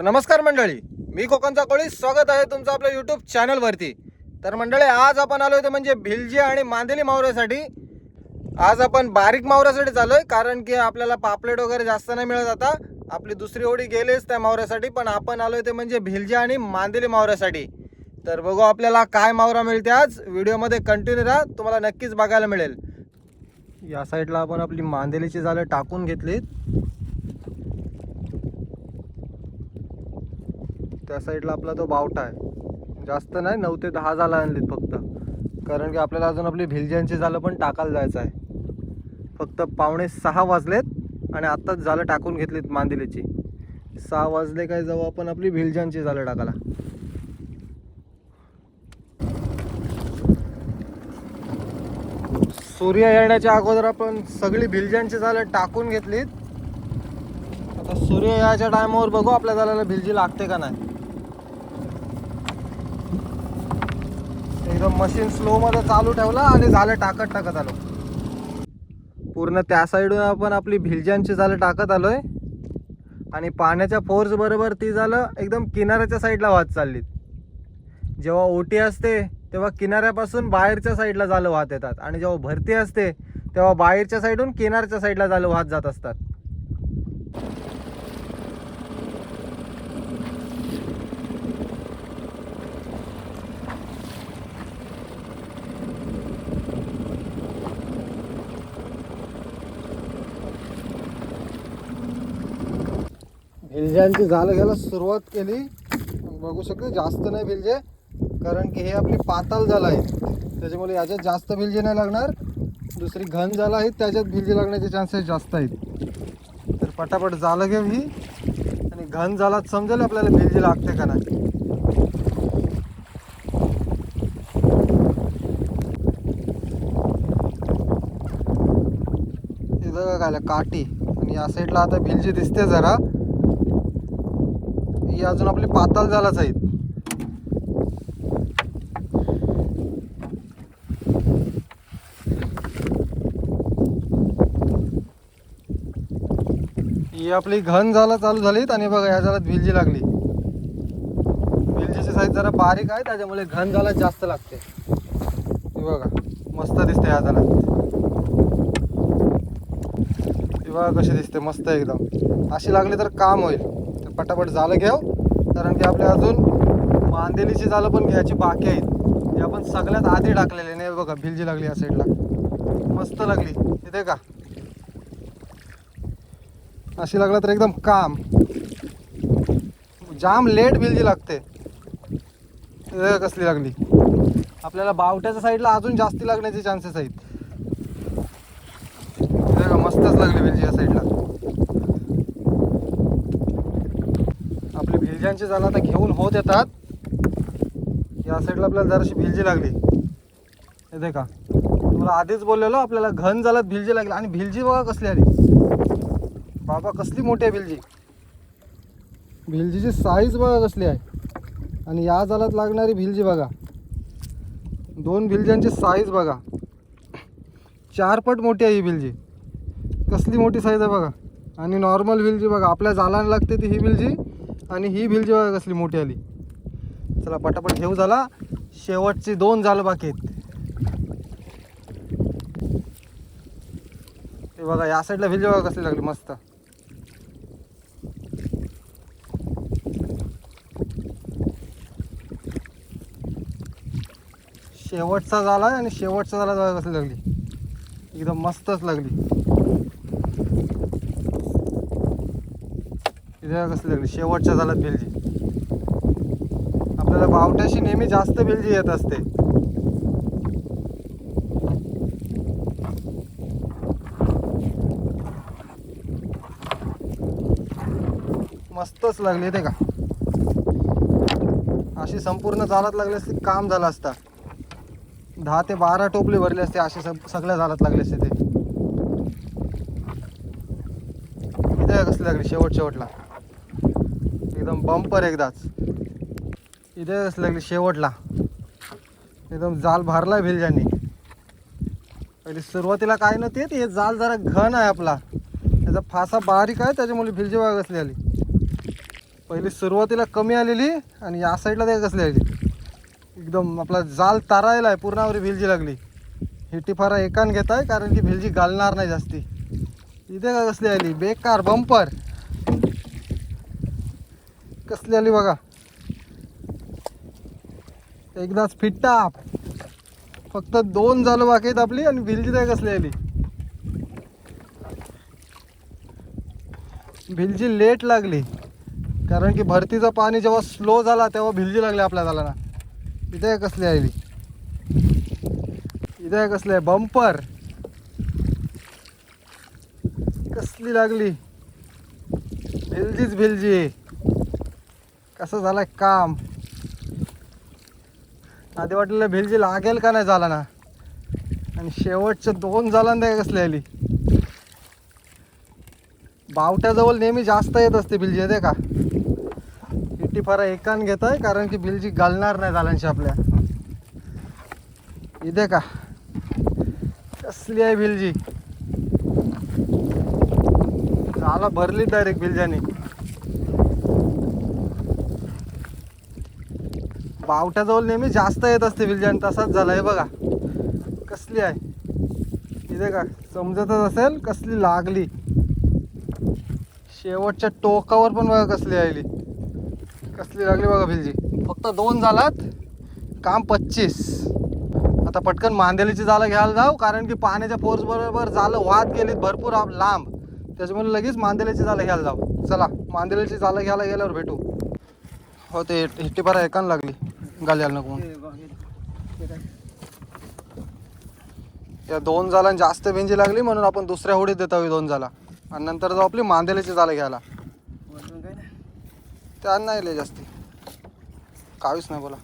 नमस्कार मंडळी, मी कोकणचा कोळी. स्वागत आहे तुमचं आपल्या यूट्यूब चॅनलवरती. तर मंडळी, आज आपण आलोय ते म्हणजे भिलजी आणि मांदेली मावऱ्यासाठी. आज आपण बारीक मावऱ्यासाठी चालोय, कारण की आपल्याला पापलेट वगैरे जास्त नाही मिळत. आता आपली दुसरी ओढी गेलीच त्या मावऱ्यासाठी, पण आपण आलोय ते म्हणजे भिलजी आणि मांदेली मावऱ्यासाठी. तर बघू आपल्याला काय मावरा मिळते आज. व्हिडिओमध्ये कंटिन्यू राहा, तुम्हाला नक्कीच बघायला मिळेल. या साईडला आपण आपली मांदेलीची जाळं टाकून घेतलीत. त्या साईडला आपला तो बावटा आहे. जास्त नाही, 9 ते 10 जाळं आणलीत फक्त, कारण की आपल्याला अजून आपली भिलज्यांची जाळं पण टाकायला जायचं आहे. फक्त 5:45 वाजलेत आणि आत्ताच जाळं टाकून घेतलीत मांदेलीची. 6 वाजले काय जाऊ आपण आपली भिलज्यांची जाळं टाकायला. सूर्य येण्याच्या अगोदर आपण सगळी भिलज्यांची जाळं टाकून घेतलीत. आता सूर्य यायच्या टायमावर बघू आपल्या जाळ्याला भिलजी लागते का नाही. एकदम मशीन स्लो मध्ये चालू ठेवला आणि जाळं टाकत आलो. पूर्ण त्या साईडून आपण आपली भिलज्यांची जाळं टाकत आलोय आणि पाण्याच्या फोर्स बरोबर ती जाळं एकदम किनाऱ्याच्या साईडला वाहत चाललीत. जेव्हा ओटी असते तेव्हा किनाऱ्यापासून बाहेरच्या साईडला जाळं वाहत येतात, आणि जेव्हा भरती असते तेव्हा बाहेरच्या साईडून किनाऱ्याच्या साईडला जाळं वाहत जात असतात. भिलज्यांची जाळं घ्यायला सुरुवात केली. बघू शकतो जास्त नाही भिलजे, कारण की हे आपली पाताल जाळं आहे, त्याच्यामुळे याच्यात जास्त भिलजी नाही लागणार. दुसरी घन जाळं आहेत त्याच्यात भिलजी लागण्याचे चान्सेस जास्त आहेत. तर पटापट जाळं घेऊ ही, आणि घन जाळात समजेल आपल्याला भिलजी लागते का नाही. इथं काय काठी, आणि या साईडला आता भिलजी दिसते जरा. ही अजून आपली पाताल जाळंच आहेत. ही आपली घन जाळं चालू झालीत, आणि बघा या जाळ्यात भिलजी लागली. भिलजीची साईज जरा बारीक आहे, त्याच्यामुळे घन जाळ्यात जास्त लागते. हे बघा मस्त दिसते या जाळ्यात. हे बघा कशी दिसते, मस्त एकदम. अशी लागली तर काम होईल. तर पटापट जाळं घेऊ, कारण की आपल्या अजून मांदेलीची जाळं पण घ्यायची बाकी आहेत. हे आपण सगळ्यात आधी टाकलेले नाही. बघा भिलजी लागली या साईडला, मस्त लागली. इथे का अशी लागला तर एकदम काम. जाम लेट भिलजी लागते. कसली लागली. आपल्याला बावट्याच्या साईडला अजून जास्ती लागण्याचे चान्सेस आहेत. मस्तच लागली भिलजी या साईडला. आपली भिलज्यांची जाळं आता घेऊन होत येतात. या साईडला आपल्याला जराशी भिलजी लागली. येते का, तुम्हाला आधीच बोललेलो आपल्याला घन जाळ्यात भिलजी लागली. आणि भिलजी बघा कसली आली बाबा, कसली मोठी आहे भिलजी. भिलजीची साईज बघा कसली आहे, आणि या जाळ्यात लागणारी भिलजी बघा. 2 भिलज्यांची साईज बघा, 4 पट मोठी आहे ही भिलजी. कसली मोठी साईज आहे बघा. आणि नॉर्मल भिलजी बघा आपल्या जाळ्याला लागते ती ही भिलजी, आणि ही भिलजी बघा कसली मोठी आली. चला पटापट घेऊ झाला. शेवटची 2 जाळं बाकी आहेत. हे बघा या साईडला भिलजी बघा कसली लागली मस्त. शेवटचा झाला, आणि शेवटचा झाला बघा कसली लागली, एकदम मस्तच लागली. इथे कसली लागली शेवटच्या झाल्यात भिलजी. आपल्याला बावट्याशी नेहमी जास्त भिलजी येत असते. मस्तच लागली. येते का, अशी संपूर्ण जाळ्यात लागली असती काम झालं असता. 10 ते 12 टोपली भरली असते अशी सगळ्या जाळ्यात लागली असते. ते इथे कसली लागली शेवटला, एकदम बंपर एकदाच. इथे कसली लागली शेवटला, एकदम जाल भरलाय भिलज्यांनी. पहिले सुरुवातीला काय नव्हते, हे जाल जरा घन आहे आपला, त्याचा फासा बारीक आहे, त्याच्यामुळे भिलजी बघा कसली आली. पहिली सुरुवातीला कमी आलेली आणि या साईडला ते कसली आली एकदम आपला जाल तारायला आहे पूर्णावरी भिलजी लागली. ही टिफारा एकान घेत आहे कारण की भिलजी घालणार नाही जास्ती. इथे का कसली आली बेकार बंपर कसली आली बघा एकदाच फिट्टाप. फक्त 2 झालं बाकी आहेत आपली आणि भिलजी काय कसली आली. भिलजी लेट लागली कारण की भरतीचं पाणी जेव्हा स्लो झाला तेव्हा भिलजी लागली आपल्या झाला ना. इथे कसली आली इथे कसली आहे बंपर कसली लागली भिलजीच भिलजी. कसं झालं काम. आधी वाटलेलं भिलजी लागेल का नाही झाला ना आणि शेवटच्या 2 झालांना कसली आली. बावट्याजवळ नेहमी जास्त येत असते भिलजी येते का. इटी फारा एकान घेत आहे कारण की भिलजी घालणार नाही झालांशी आपल्या. इथे का कसली आहे भिलजी झाला भरली डायरेक्ट भिलजाने. बावट्याजवळ नेहमी जास्त येत असते भिलजान तसाच झाला आहे बघा कसली आहे. इथे का समजतच असेल कसली लागली. शेवटच्या टोकावर पण बघा कसली आली कसली लागली बघा भिलजी. फक्त 2 झालात काम 25. आता पटकन मांदेलीची जाळं घ्यायला जाऊ कारण की पाण्याच्या फोर्स बरोबर जाळं वाहत गेलीत भरपूर लांब. त्याच्यामुळे लगेच मांदेलीची जाळं घ्यायला जाऊ. चला मांदेलीची जाळं घ्यायला गेल्यावर भेटू. हो ते हिट्टीपारा एकान लागली घालायला नको. या 2 जाळं जास्त भिंजी लागली म्हणून आपण दुसऱ्या होडीत देतो 2 जाळं आणि नंतर जाऊ आपली मांदेलीची जाळं घ्यायला. त्या नाही लय जास्ती काहीच नाही बोला.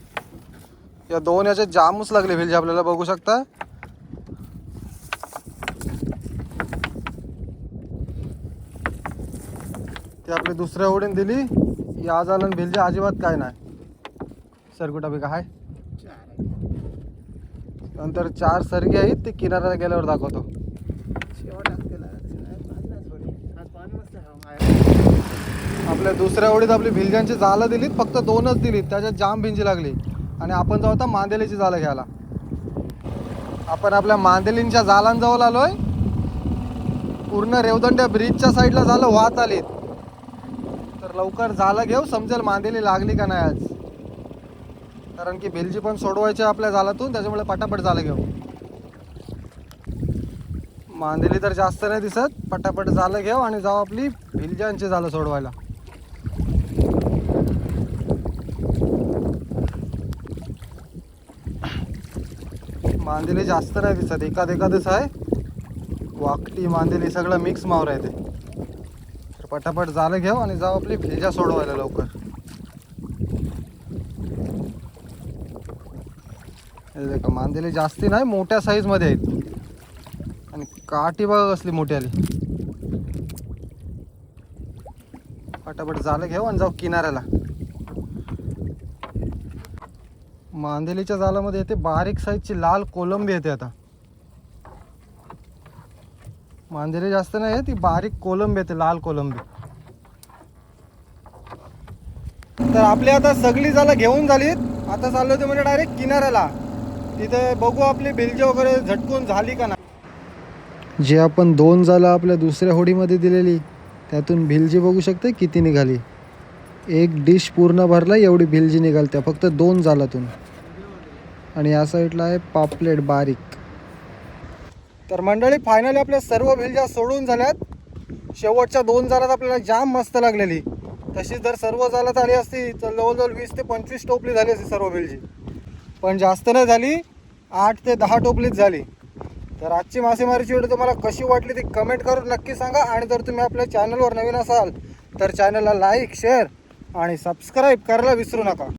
या 2 याचे जामच लागले भिलजी आपल्याला बघू शकता. ते आपली दुसऱ्या होडीने दिली. या झालं भिलजी अजिबात काय नाही. सरकुटा बी काय नंतर 4 सरगी आहेत ते किनाऱ्याला गेल्यावर दाखवतो. आपल्या दुसऱ्या होडीत आपली भिलजांची जाळं दिलीत फक्त 2च दिलीत त्याच्यात जाम भिंजी लागली आणि आपण जाऊ आता मांदेलीची जाळं घ्यायला. आपण आपल्या मांदेलींच्या जाळांजवळ आलोय. पूर्ण रेवदंड्या ब्रिजच्या साईडला जाळं वाहत आलीत तर लवकर जाळं घेऊ समजेल मांदेली लागली का नाही आज. कारण की भिलजी पण सोडवायचे आपल्या जाळातून त्याच्यामुळे पटापट जाळं घेऊ. मांदेली तर जास्त नाही दिसत. पटापट जाळं घेऊ आणि जाऊ आपली भिलजांची जाळं सोडवायला. मांदेली जास्त नाही दिसत एखादच आहे. वाकटी मांदेली सगळं मिक्स मावर आहे ते. तर पटापट जाळं घेऊ आणि जाऊ आपली भिलजा सोडवायला लवकर. हे देखा मांदेली जास्ती नाही मोठ्या साईज मध्ये आहेत आणि काठी बघा कसली मोठी आली. पटापट जाळं घेऊ आणि जाऊ किनाऱ्याला. मांदेलीच्या जाळामध्ये येते बारीक साईजची लाल कोलंबी येते. आता मांदेली जास्त नाही ती बारीक कोलंबी येते लाल कोलंबी. तर आपली आता सगळी जाळं घेऊन झालीत. आता चाललो होते म्हणजे डायरेक्ट किनाऱ्याला. तिथे बघू आपली भिलजी वगैरे झटकून झाली का नाही. जे आपण 2 जाळं आपल्या दुसऱ्या होडीमध्ये दिलेली त्यातून भिलजी बघू शकते किती निघाली. एक डिश पूर्ण भरला एवढी भिलजी निघालत्या फक्त 2 जाळातून. आणि या साईडला आहे पापलेट बारीक. तर मंडळी फायनली आपल्या सर्व भिलज्या सोडून झाल्यात. शेवटच्या 2 जाळात आपल्याला जाम मस्त लागलेली. तशी जर सर्व जाळात आली असती तर जवळजवळ 20 ते 25 टोपली झाली असती सर्व भिलजी. पण जास्त नाही झाली 8 ते 10 टोपलीच झाली. तर आजची मासेमारीची व्हिडिओ तुम्हाला कशी वाटली ती कमेंट करून नक्की सांगा. आणि जर तुम्ही आपल्या चॅनलवर नवीन असाल तर चॅनलला लाईक शेअर आणि सबस्क्राईब करायला विसरू नका.